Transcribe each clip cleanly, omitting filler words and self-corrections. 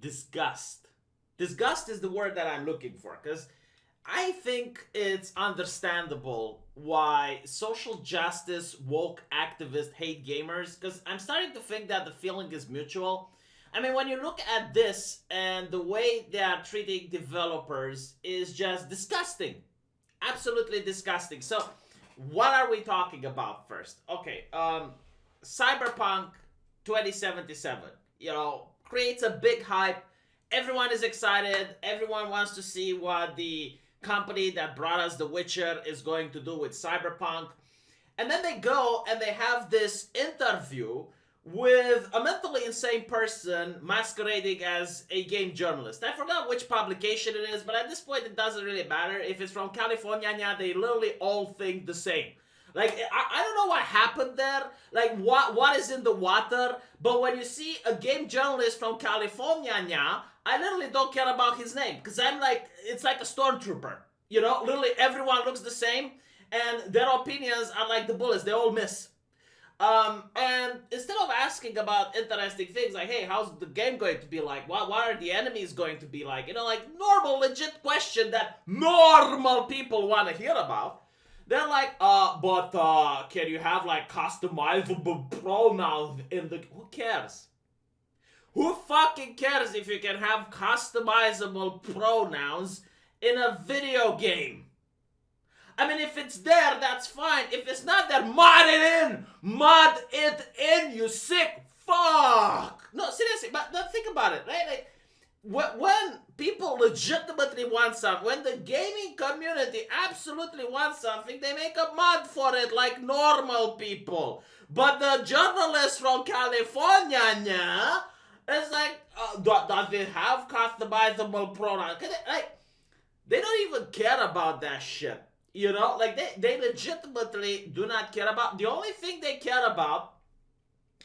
disgust. Disgust is the word that I'm looking for, because I think it's understandable why social justice, woke activists hate gamers, because I'm starting to think that the feeling is mutual. I mean, when you look at this and the way they are treating developers is just disgusting. Absolutely disgusting. So, what are we talking about first? Okay, Cyberpunk 2077, creates a big hype. Everyone is excited. Everyone wants to see what the company that brought us The Witcher is going to do with Cyberpunk. And then they go and they have this interview with a mentally insane person masquerading as a game journalist. I forgot which publication it is, but at this point it doesn't really matter. If it's from California, they literally all think the same. Like, I don't know what happened there, like what is in the water, but when you see a game journalist from California, I literally don't care about his name, because I'm like, it's like a stormtrooper, literally everyone looks the same, and their opinions are like the bullets, they all miss. And instead of asking about interesting things like, hey, how's the game going to be like? What are the enemies going to be like? Like normal, legit question that normal people want to hear about. They're like, but can you have like customizable pronouns in the... Who cares? Who fucking cares if you can have customizable pronouns in a video game? I mean, if it's there, that's fine. If it's not there, mod it in! Mod it in, you sick fuck! No, seriously, but think about it, right? Like, when people legitimately want something, when the gaming community absolutely wants something, they make a mod for it like normal people. But the journalists from California, it's like, does they have customizable pronouns? They don't even care about that shit. Like they legitimately do not care about. The only thing they care about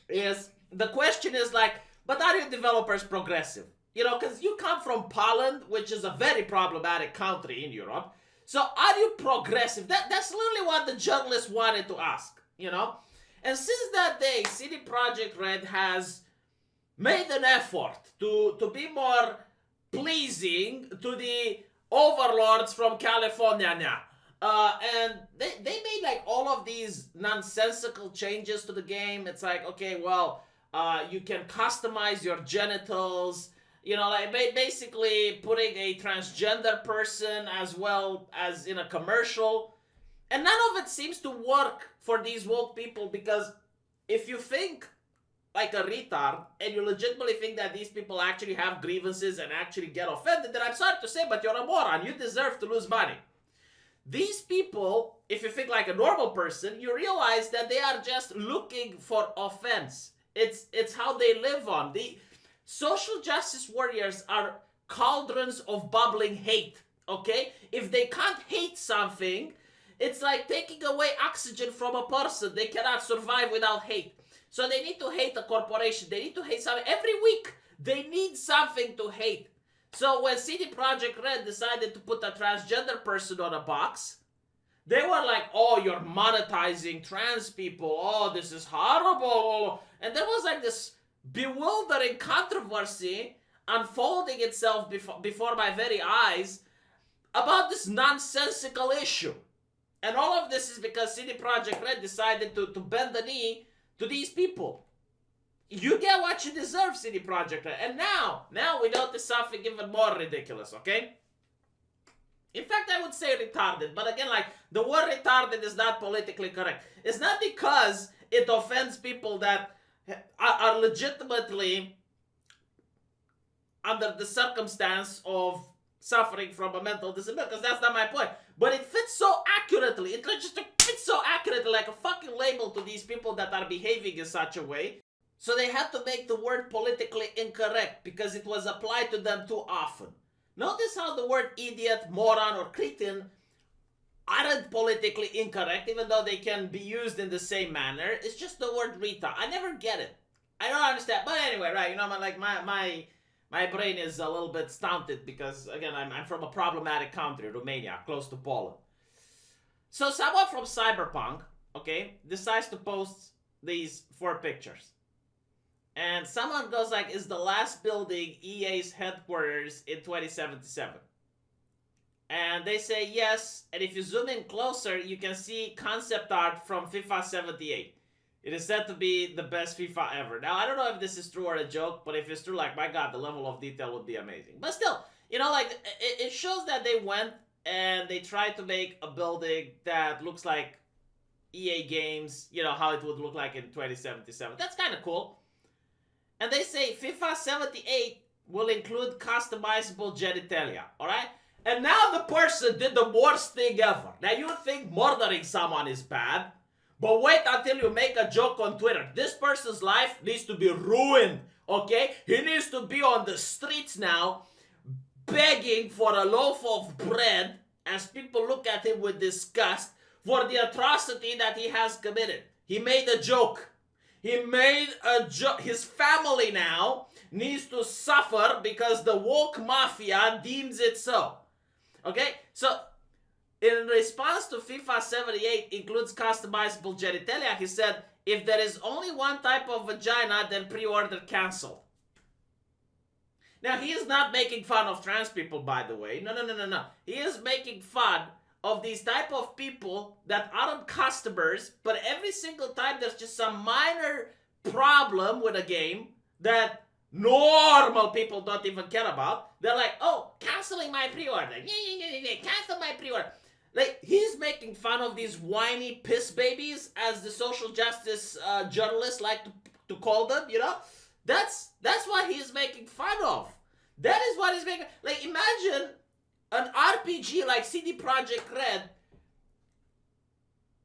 is, the question is like, but are you developers progressive? Because you come from Poland, which is a very problematic country in Europe. So are you progressive? That's literally what the journalists wanted to ask, And since that day, CD Projekt Red has made an effort to be more pleasing to the overlords from California now. And they made like all of these nonsensical changes to the game. It's like, okay, well, you can customize your genitals, like basically putting a transgender person as well as in a commercial. And none of it seems to work for these woke people, because if you think like a retard and you legitimately think that these people actually have grievances and actually get offended, then I'm sorry to say, but you're a moron. You deserve to lose money. These people, if you think like a normal person, you realize that they are just looking for offense. It's how they live on. The social justice warriors are cauldrons of bubbling hate, okay? If they can't hate something, it's like taking away oxygen from a person. They cannot survive without hate. So they need to hate a corporation. They need to hate something. Every week, they need something to hate. So when CD Projekt Red decided to put a transgender person on a box, they were like, oh, you're monetizing trans people. Oh, this is horrible. And there was like this bewildering controversy unfolding itself before my very eyes about this nonsensical issue. And all of this is because CD Projekt Red decided to bend the knee to these people. You get what you deserve, CD Projekt Red. And now we notice something even more ridiculous, okay? In fact, I would say retarded. But again, like, the word retarded is not politically correct. It's not because it offends people that are legitimately under the circumstance of suffering from a mental disability, because that's not my point. But it fits so accurately. It just fits so accurately, like a fucking label to these people that are behaving in such a way. So they had to make the word politically incorrect because it was applied to them too often. Notice how the word idiot, moron, or cretin aren't politically incorrect, even though they can be used in the same manner. It's just the word retard. I never get it. I don't understand. But anyway, right, like my brain is a little bit stunted because, again, I'm from a problematic country, Romania, close to Poland. So someone from CyberPunk, okay, decides to post these 4 pictures. And someone goes like, is the last building EA's headquarters in 2077? And they say yes, and if you zoom in closer, you can see concept art from FIFA 78. It is said to be the best FIFA ever. Now, I don't know if this is true or a joke, but if it's true, like, my god, the level of detail would be amazing. But still, you know, like, it shows that they went and they tried to make a building that looks like EA games, you know, how it would look like in 2077. That's kind of cool. And they say FIFA 78 will include customizable genitalia, alright? And now the person did the worst thing ever. Now you think murdering someone is bad, but wait until you make a joke on Twitter. This person's life needs to be ruined, okay? He needs to be on the streets now, begging for a loaf of bread as people look at him with disgust for the atrocity that he has committed. He made a joke. He made a joke. His family now needs to suffer because the woke mafia deems it so. Okay? So, in response to FIFA 78 includes customizable genitalia, he said, if there is only one type of vagina, then pre-order canceled. Now, he is not making fun of trans people, by the way. No. He is making fun of these type of people that aren't customers, but every single time there's just some minor problem with a game that normal people don't even care about, they're like, oh, canceling my pre-order. Cancel my pre-order. Like, he's making fun of these whiny piss babies, as the social justice journalists like to call them, you know? That's what he's making fun of. That is what he's making. Like, imagine an RPG like CD Projekt Red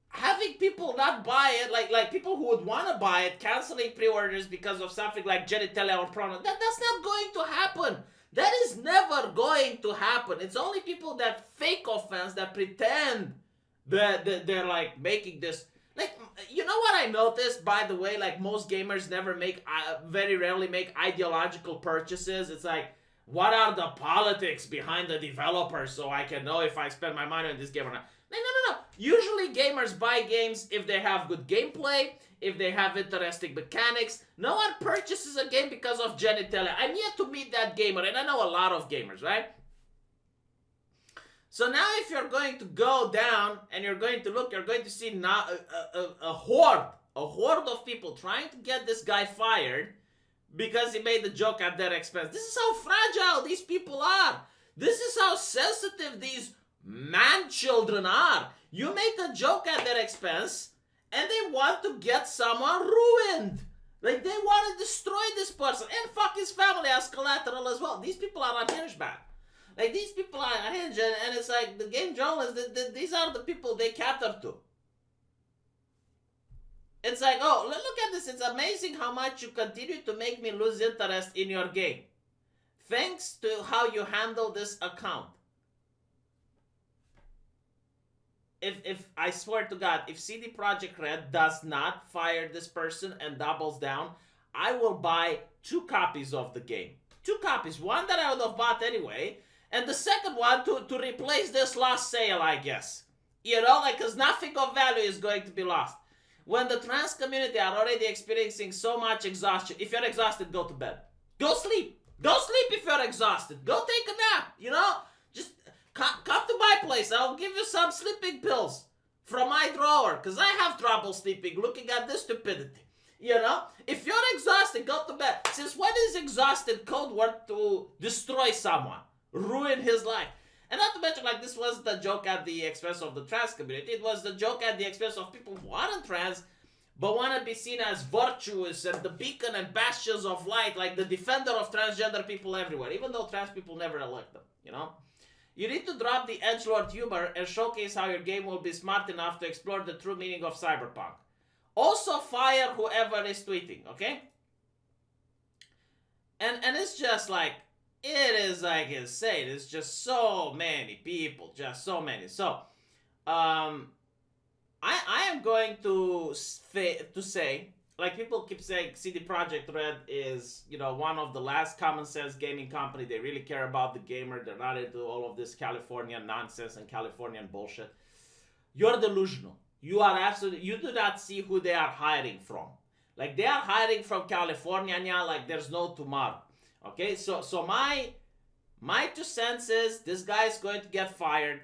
having people not buy it, like people who would want to buy it, canceling pre-orders because of something like genitalia or porn. That's not going to happen. That is never going to happen. It's only people that fake offense, that pretend that they're like making this. Like, you know what I noticed, by the way? Like, most gamers very rarely make ideological purchases. It's like, what are the politics behind the developer so I can know if I spend my money on this game or not? No. Usually gamers buy games if they have good gameplay, if they have interesting mechanics. No one purchases a game because of genitalia. I'm yet to meet that gamer, and I know a lot of gamers, right? So now if you're going to go down and you're going to look, you're going to see now a horde of people trying to get this guy fired because he made the joke at their expense. This is how fragile these people are. This is how sensitive these man-children are. You make a joke at their expense and they want to get someone ruined. Like, they want to destroy this person and fuck his family as collateral as well. These people are unhinged, man. Like, these people are unhinged, and it's like the game journalists, these are the people they cater to. It's like, oh, look at this. It's amazing how much you continue to make me lose interest in your game. Thanks to how you handle this account. If I swear to God, if CD Projekt Red does not fire this person and doubles down, I will buy 2 copies of the game. 2 copies. One that I would have bought anyway, and the second one to replace this lost sale, I guess. You know, like, because nothing of value is going to be lost. When the trans community are already experiencing so much exhaustion, if you're exhausted, go to bed. Go sleep. Go sleep if you're exhausted. Go take a nap, you know? Just come to my place. I'll give you some sleeping pills from my drawer, because I have trouble sleeping looking at this stupidity. You know? If you're exhausted, go to bed. Since when is exhausted code word to destroy someone? Ruin his life? And not to mention, like, this wasn't a joke at the expense of the trans community. It was the joke at the expense of people who aren't trans, but want to be seen as virtuous and the beacon and bastions of light, like the defender of transgender people everywhere, even though trans people never elect them, you know? You need to drop the edgelord humor and showcase how your game will be smart enough to explore the true meaning of cyberpunk. Also fire whoever is tweeting, okay? And it's just like, it is like insane. It's just so many people, just so many. So, I am going to say, like, people keep saying CD Projekt Red is, you know, one of the last common sense gaming company. They really care about the gamer. They're not into all of this Californian nonsense and Californian bullshit. You're delusional. You are absolutely, you do not see who they are hiding from. Like they are hiring from California now, like there's no tomorrow. Okay, so my 2 cents is this guy is going to get fired,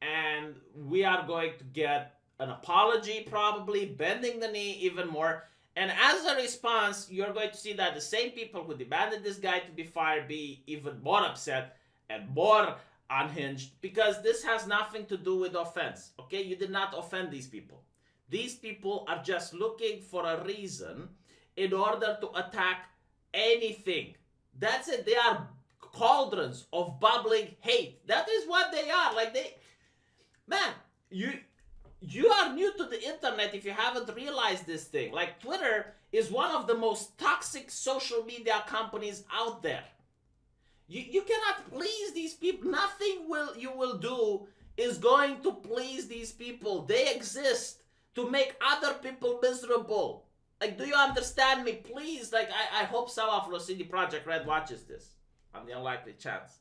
and we are going to get an apology, probably bending the knee even more. And as a response, you're going to see that the same people who demanded this guy to be fired be even more upset and more unhinged, because this has nothing to do with offense. Okay, you did not offend these people. These people are just looking for a reason in order to attack anything. That's it. They are cauldrons of bubbling hate. That is what they are. Like man, you are new to the internet if you haven't realized this thing. Like Twitter is one of the most toxic social media companies out there. You cannot please these people. Nothing you will do is going to please these people. They exist to make other people miserable. Like, do you understand me? Please, like, I hope someone from CD Projekt Red watches this on the unlikely chance.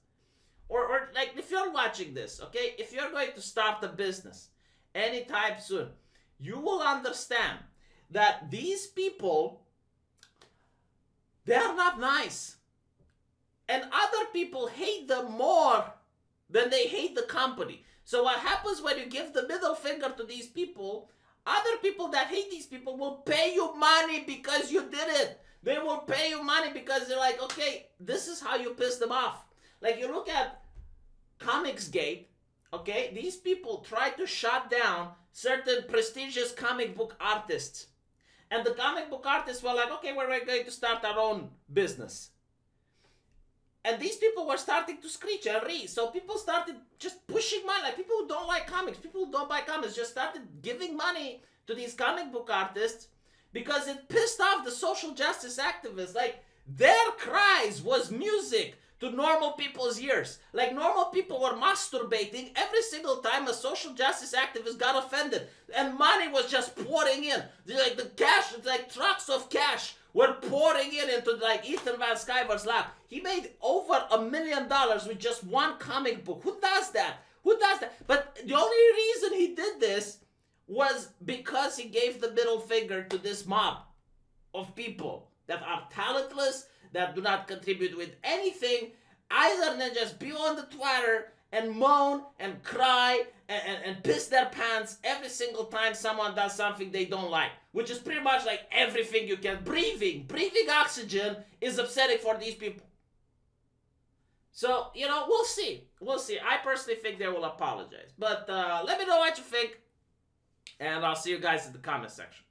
Or like, if you're watching this, okay, if you're going to start a business anytime soon, you will understand that these people, they are not nice. And other people hate them more than they hate the company. So what happens when you give the middle finger to these people, other people that hate these people will pay you money because you did it. They will pay you money because they're like, okay, this is how you piss them off. Like, you look at Comicsgate, okay? These people try to shut down certain prestigious comic book artists. And the comic book artists were like, okay, we're going to start our own business. And these people were starting to screech and read. So people started just pushing money. Like, people who don't like comics, people who don't buy comics, just started giving money to these comic book artists because it pissed off the social justice activists. Like, their cries was music to normal people's ears. Like, normal people were masturbating every single time a social justice activist got offended. And money was just pouring in. Like, the cash, like trucks of cash were pouring in into like Ethan Van Sciver's lap. He made over $1 million with just one comic book. Who does that? Who does that? But the only reason he did this was because he gave the middle finger to this mob of people that are talentless, that do not contribute with anything either than just be on the Twitter and moan and cry and piss their pants every single time someone does something they don't like, which is pretty much like everything you can. Breathing oxygen is upsetting for these people. So, you know, we'll see. I personally think they will apologize. But let me know what you think, and I'll see you guys in the comment section.